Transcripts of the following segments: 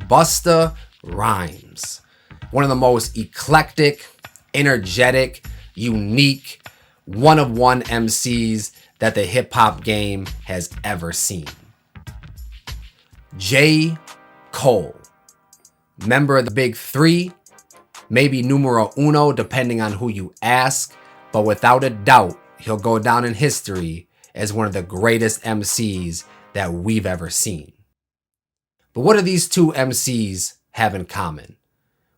Busta Rhymes. One of the most eclectic, energetic, unique, one-of-one MCs that the hip-hop game has ever seen. J. Cole. Member of the Big Three, maybe numero uno depending on who you ask, but without a doubt, he'll go down in history as one of the greatest MCs that we've ever seen. But what do these two MCs have in common?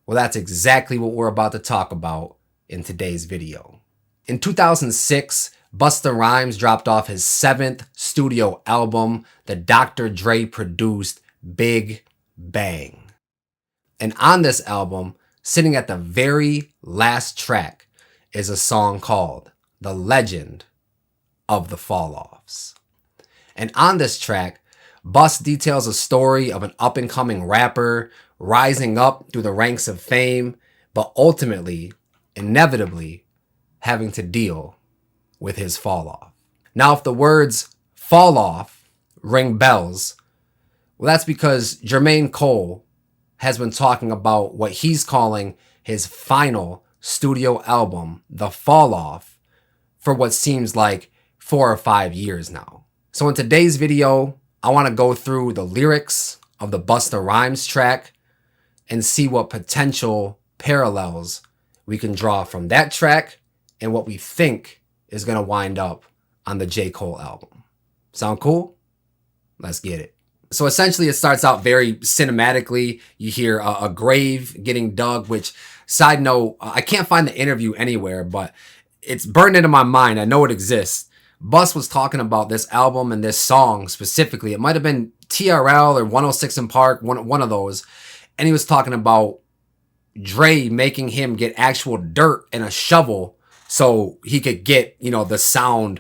Well, that's exactly what we're about to talk about in today's video. In 2006, Busta Rhymes dropped off his 7th studio album, the Dr. Dre produced Big Bang. And on this album, sitting at the very last track, is a song called The Legend of the Fall-Offs. And on this track, Bus details a story of an up-and-coming rapper rising up through the ranks of fame, but ultimately, inevitably, having to deal with his fall-off. Now, if the words fall off ring bells, well, that's because Jermaine Cole has been talking about what he's calling his final studio album, The Fall Off, for what seems like 4 or 5 years now. So in today's video, I want to go through the lyrics of the Busta Rhymes track and see what potential parallels we can draw from that track and what we think is going to wind up on the J. Cole album. Sound cool? Let's get it. So essentially it starts out very cinematically. You hear a grave getting dug, which, side note, I can't find the interview anywhere, but it's burned into my mind. I know it exists. Bus was talking about this album and this song specifically. It might have been TRL or 106 in Park, one of those. And he was talking about Dre making him get actual dirt and a shovel so he could get, the sound,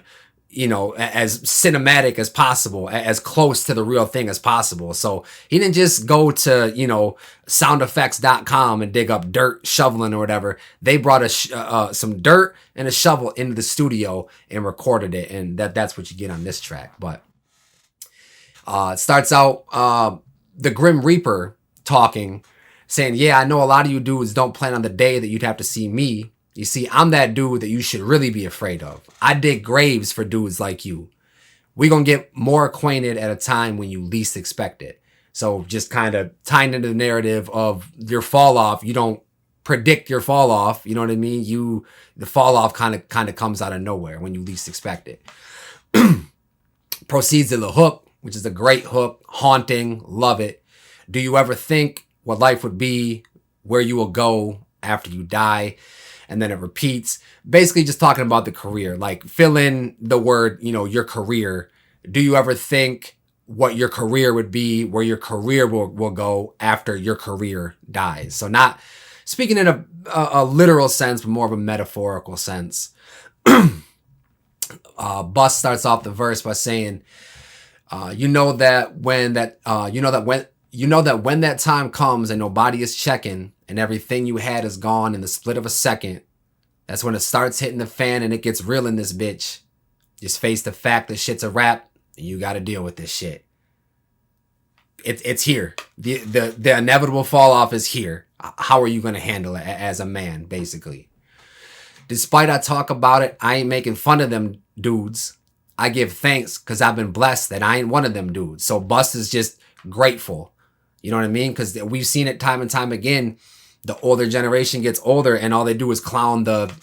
as cinematic as possible, as close to the real thing as possible. So he didn't just go to, soundeffects.com and dig up dirt shoveling or whatever. They brought some dirt and a shovel into the studio and recorded it. And that's what you get on this track. But it starts out the Grim Reaper talking, saying, yeah, I know a lot of you dudes don't plan on the day that you'd have to see me. You see, I'm that dude that you should really be afraid of. I dig graves for dudes like you. We gonna get more acquainted at a time when you least expect it. So just kind of tying into the narrative of your fall off, you don't predict your fall off. You know what I mean? The fall off kind of comes out of nowhere when you least expect it. Proceeds to the hook, which is a great hook, haunting, love it. Do you ever think what life would be, where you will go after you die? And then it repeats, basically just talking about the career, like fill in the word, your career. Do you ever think what your career would be, where your career will go after your career dies? So not speaking in a literal sense, but more of a metaphorical sense. Bus starts off the verse by saying, when that time comes and nobody is checking and everything you had is gone in the split of a second, that's when it starts hitting the fan and it gets real in this bitch. Just face the fact that shit's a wrap and you got to deal with this shit. It's here. The inevitable fall off is here. How are you going to handle it as a man, basically? Despite I talk about it, I ain't making fun of them dudes. I give thanks because I've been blessed that I ain't one of them dudes. So Bust is just grateful. You know what I mean? Because we've seen it time and time again. The older generation gets older and all they do is clown the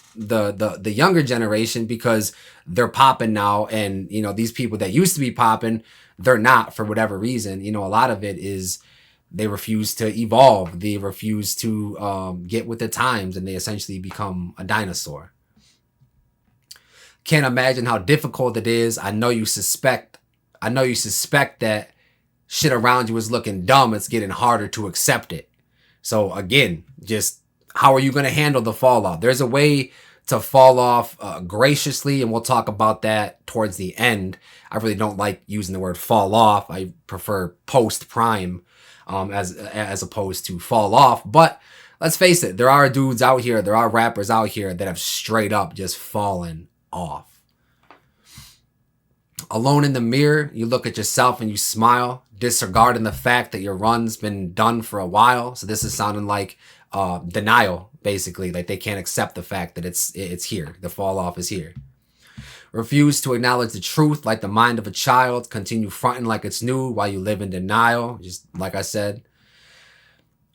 younger generation because they're popping now. And, these people that used to be popping, they're not for whatever reason. A lot of it is they refuse to evolve. They refuse to get with the times and they essentially become a dinosaur. Can't imagine how difficult it is. I know you suspect that shit around you is looking dumb. It's getting harder to accept it. So again, just how are you going to handle the fall off? There's a way to fall off graciously, and we'll talk about that towards the end. I really don't like using the word fall off. I prefer post prime as opposed to fall off. But let's face it, there are dudes out here, there are rappers out here that have straight up just fallen off. Alone in the mirror, you look at yourself and you smile. disregarding the fact that your run's been done for a while. So this is sounding like denial, basically. Like they can't accept the fact that it's here. The fall off is here. Refuse to acknowledge the truth like the mind of a child. Continue fronting like it's new while you live in denial. Just like I said.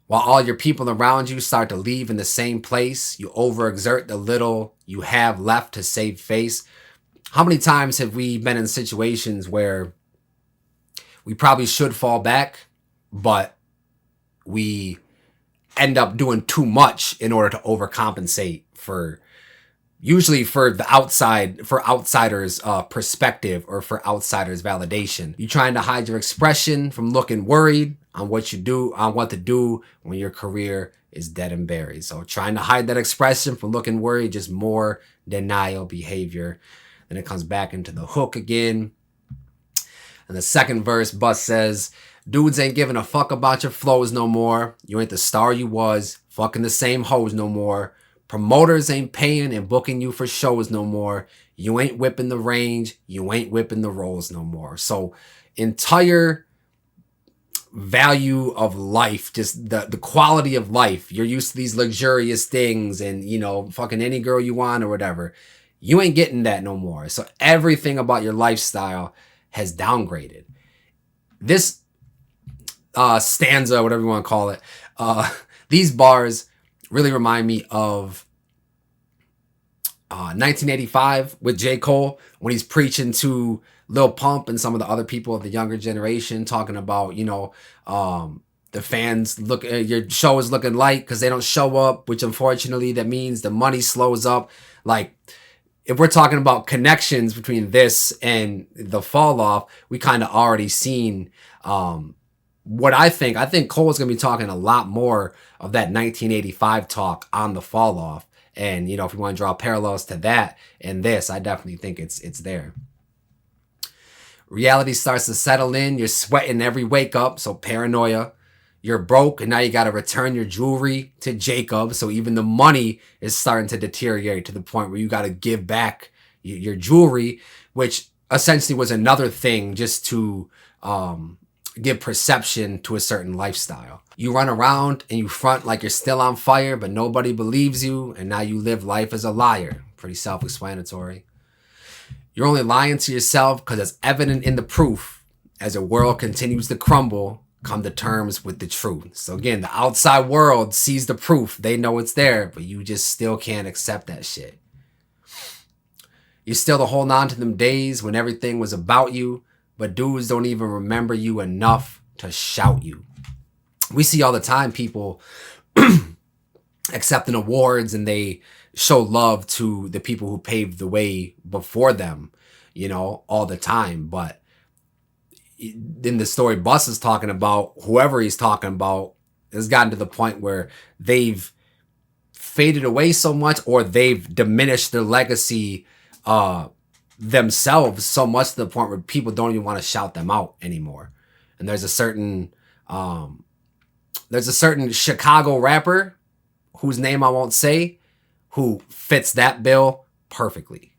While all your people around you start to leave in the same place, you overexert the little you have left to save face. How many times have we been in situations where we probably should fall back, but we end up doing too much in order to overcompensate usually for outsiders' perspective or for outsiders' validation. You're trying to hide your expression from looking worried on what to do when your career is dead and buried. So trying to hide that expression from looking worried, just more denial behavior. Then it comes back into the hook again. And the second verse, Bus says, dudes ain't giving a fuck about your flows no more. You ain't the star you was. Fucking the same hoes no more. Promoters ain't paying and booking you for shows no more. You ain't whipping the range. You ain't whipping the rolls no more. So entire value of life, just the quality of life. You're used to these luxurious things and, fucking any girl you want or whatever. You ain't getting that no more. So everything about your lifestyle has downgraded. This stanza, whatever you want to call it, these bars really remind me of 1985 with J. Cole when he's preaching to Lil Pump and some of the other people of the younger generation, talking about, the fans look at your show is looking light because they don't show up, which unfortunately that means the money slows up. Like, if we're talking about connections between this and the fall off, we kind of already seen what I think Cole's going to be talking a lot more of that 1985 talk on the fall off. And, if you want to draw parallels to that and this, I definitely think it's there. Reality starts to settle in. You're sweating every wake up. So paranoia. You're broke and now you got to return your jewelry to Jacob. So even the money is starting to deteriorate to the point where you got to give back your jewelry, which essentially was another thing just to give perception to a certain lifestyle. You run around and you front like you're still on fire, but nobody believes you. And now you live life as a liar. Pretty self-explanatory. You're only lying to yourself because it's evident in the proof. As the world continues to crumble, come to terms with the truth. So again, the outside world sees the proof. They know it's there, but you just still can't accept that shit. You're still holding on to them days when everything was about you, but dudes don't even remember you enough to shout you. We see all the time people accepting awards and they show love to the people who paved the way before them, all the time. But in the story Bus is talking about, whoever he's talking about has gotten to the point where they've faded away so much, or they've diminished their legacy themselves so much to the point where people don't even want to shout them out anymore. And there's a certain Chicago rapper whose name I won't say, who fits that bill perfectly.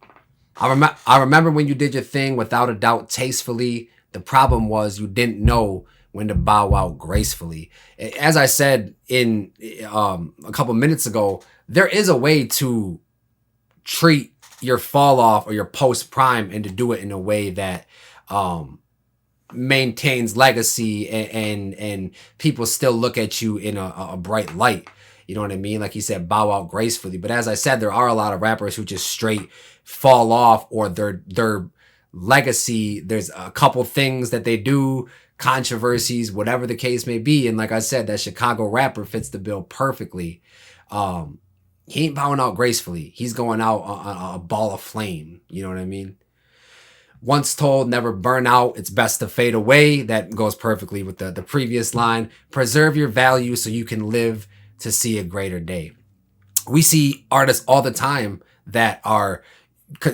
I remember when you did your thing without a doubt tastefully. The problem was you didn't know when to bow out gracefully. As I said in a couple minutes ago, there is a way to treat your fall off or your post prime and to do it in a way that maintains legacy and people still look at you in a bright light. You know what I mean? Like he said, bow out gracefully. But as I said, there are a lot of rappers who just straight fall off, or their legacy, there's a couple things that they do, controversies, whatever the case may be. And like I said, that Chicago rapper fits the bill perfectly. He ain't bowing out gracefully. He's going out on a ball of flame. You know what I mean? Once told, never burn out. It's best to fade away. That goes perfectly with the previous line. Preserve your value so you can live to see a greater day. We see artists all the time that are,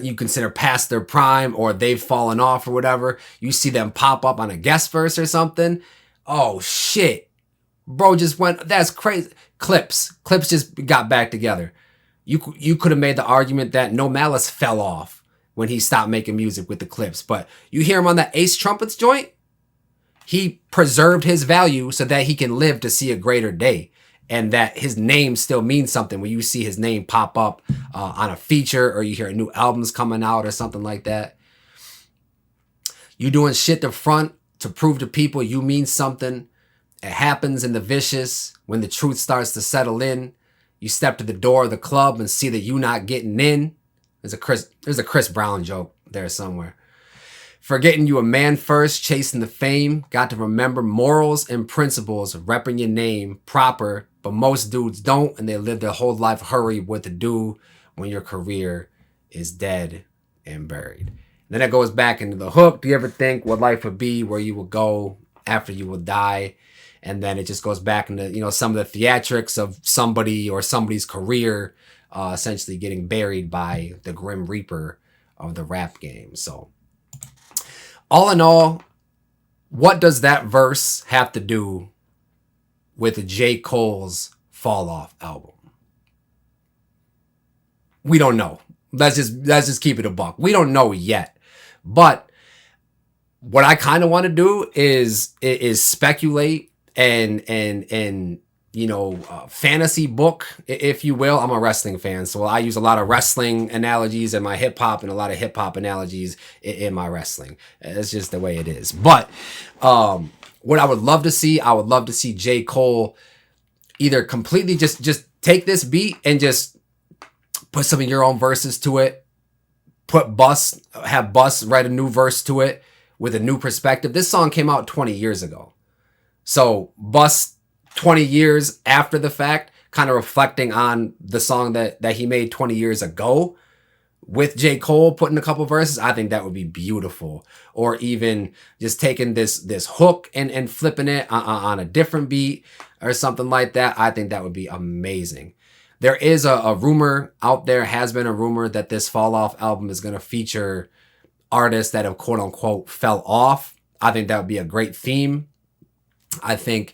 you consider past their prime, or they've fallen off or whatever. You see them pop up on a guest verse or something. Oh shit, bro just went, that's crazy. Clips just got back together. You could have made the argument that No Malice fell off when he stopped making music with the Clips, but you hear him on that Ace Trumpets joint, he preserved his value so that he can live to see a greater day, and that his name still means something when you see his name pop up on a feature, or you hear a new album's coming out or something like that. You doing shit to front to prove to people you mean something. It happens in the vicious when the truth starts to settle in. You step to the door of the club and see that you not getting in. There's a Chris Brown joke there somewhere. Forgetting you a man first, chasing the fame. Got to remember morals and principles, repping your name proper. But most dudes don't, and they live their whole life hurried what to do when your career is dead and buried. Then it goes back into the hook. Do you ever think what life would be, where you would go after you will die? And then it just goes back into, you know, some of the theatrics of somebody or somebody's career essentially getting buried by the Grim Reaper of the rap game. So all in all, what does that verse have to do with J. Cole's Fall Off album? We don't know. Let's just keep it a buck. We don't know yet. But what I kind of want to do is speculate and you know, fantasy book, if you will. I'm a wrestling fan, so I use a lot of wrestling analogies in my hip hop and a lot of hip hop analogies in my wrestling. It's just the way it is. But what I would love to see, J. Cole either completely just take this beat and just put some of your own verses to it. Have Bus write a new verse to it with a new perspective. This song came out 20 years ago. So Bus 20 years after the fact, kind of reflecting on the song that he made 20 years ago with J. Cole putting a couple verses, I think that would be beautiful. Or even just taking this hook and flipping it on a different beat or something like that. I think that would be amazing. There is a rumor out there, has been a rumor, that this Fall Off album is going to feature artists that have quote unquote fell off. I think that would be a great theme. I think,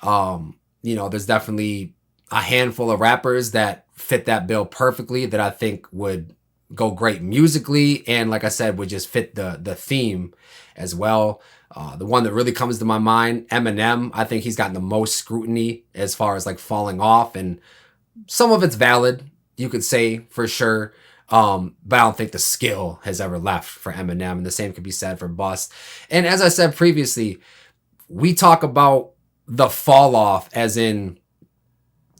you know, there's definitely a handful of rappers that fit that bill perfectly that I think would go great musically. And like I said, would just fit the theme as well. The one that really comes to my mind, Eminem, I think he's gotten the most scrutiny as far as like falling off, and some of it's valid, you could say, for sure. But I don't think the skill has ever left for Eminem, and the same could be said for Bust. And as I said previously, we talk about the fall off as in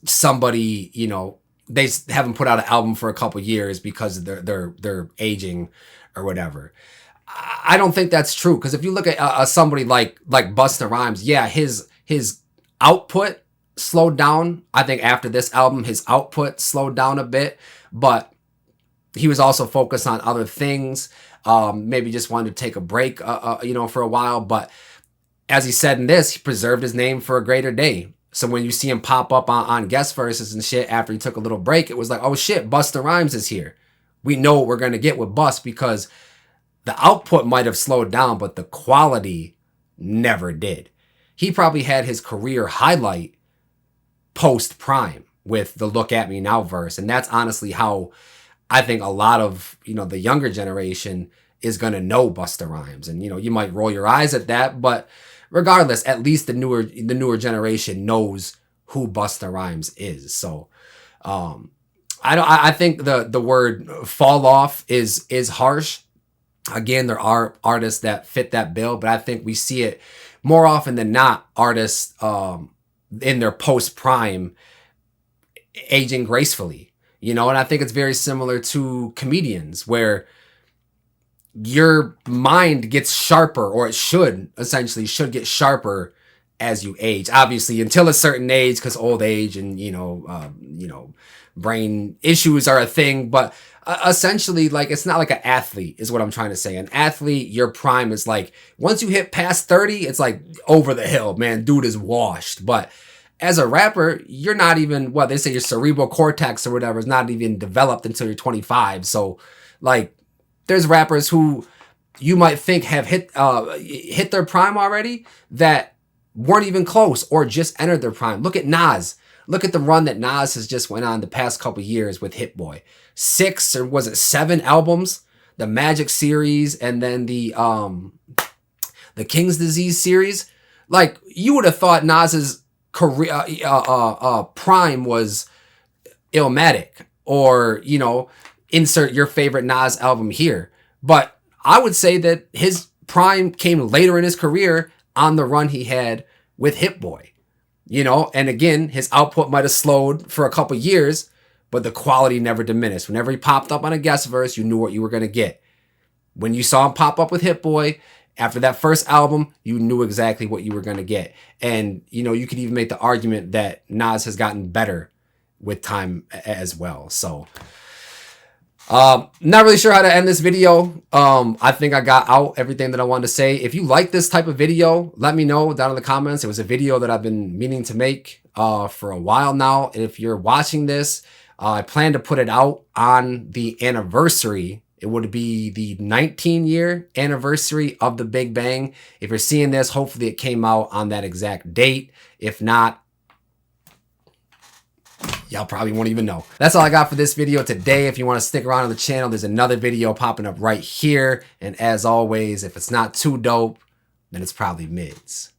somebody, you know, they haven't put out an album for a couple years because they're aging or whatever. I don't think that's true, because if you look at somebody like Busta Rhymes, yeah, his output slowed down. I think after this album, his output slowed down a bit, but he was also focused on other things. Maybe just wanted to take a break, you know, for a while. But as he said in this, he preserved his name for a greater day. So when you see him pop up on guest verses and shit after he took a little break, it was like, oh shit, Busta Rhymes is here. We know what we're going to get with Bust, because the output might have slowed down, but the quality never did. He probably had his career highlight post prime with the Look at Me Now verse. And that's honestly how I think a lot of, you know, the younger generation is going to know Busta Rhymes. And, you know, you might roll your eyes at that, but regardless, at least the newer generation knows who Busta Rhymes is. So, I think the word fall off is harsh. Again, there are artists that fit that bill, but I think we see it more often than not, artists, in their post prime aging gracefully, you know. And I think it's very similar to comedians, where your mind gets sharper, or it should get sharper as you age, obviously until a certain age, because old age and you know brain issues are a thing. But essentially, like, it's not like an athlete is what I'm trying to say. An athlete, your prime is like, once you hit past 30, it's like over the hill, man, dude is washed. But as a rapper, you're not even, what they say, your cerebral cortex or whatever is not even developed until you're 25. So like, there's rappers who you might think have hit their prime already that weren't even close or just entered their prime. Look at Nas. Look at the run that Nas has just went on the past couple years with Hit Boy. 6 or was it 7 albums? The Magic series, and then the King's Disease series. Like, you would have thought Nas's career prime was Illmatic, or, you know, insert your favorite Nas album here. But I would say that his prime came later in his career on the run he had with Hit Boy. You know, and again, his output might have slowed for a couple years, but the quality never diminished. Whenever he popped up on a guest verse, you knew what you were going to get. When you saw him pop up with Hit Boy, after that first album, you knew exactly what you were going to get. And, you know, you could even make the argument that Nas has gotten better with time as well. So, not really sure how to end this video. I think I got out everything that I wanted to say. If you like this type of video, let me know down in the comments. It was a video that I've been meaning to make for a while now. And if you're watching this, I plan to put it out on the anniversary. It would be the 19-year anniversary of the Big Bang. If you're seeing this, hopefully it came out on that exact date. If not, y'all probably won't even know. That's all I got for this video today. If you want to stick around on the channel, there's another video popping up right here. And as always, if it's not too dope, then it's probably mids.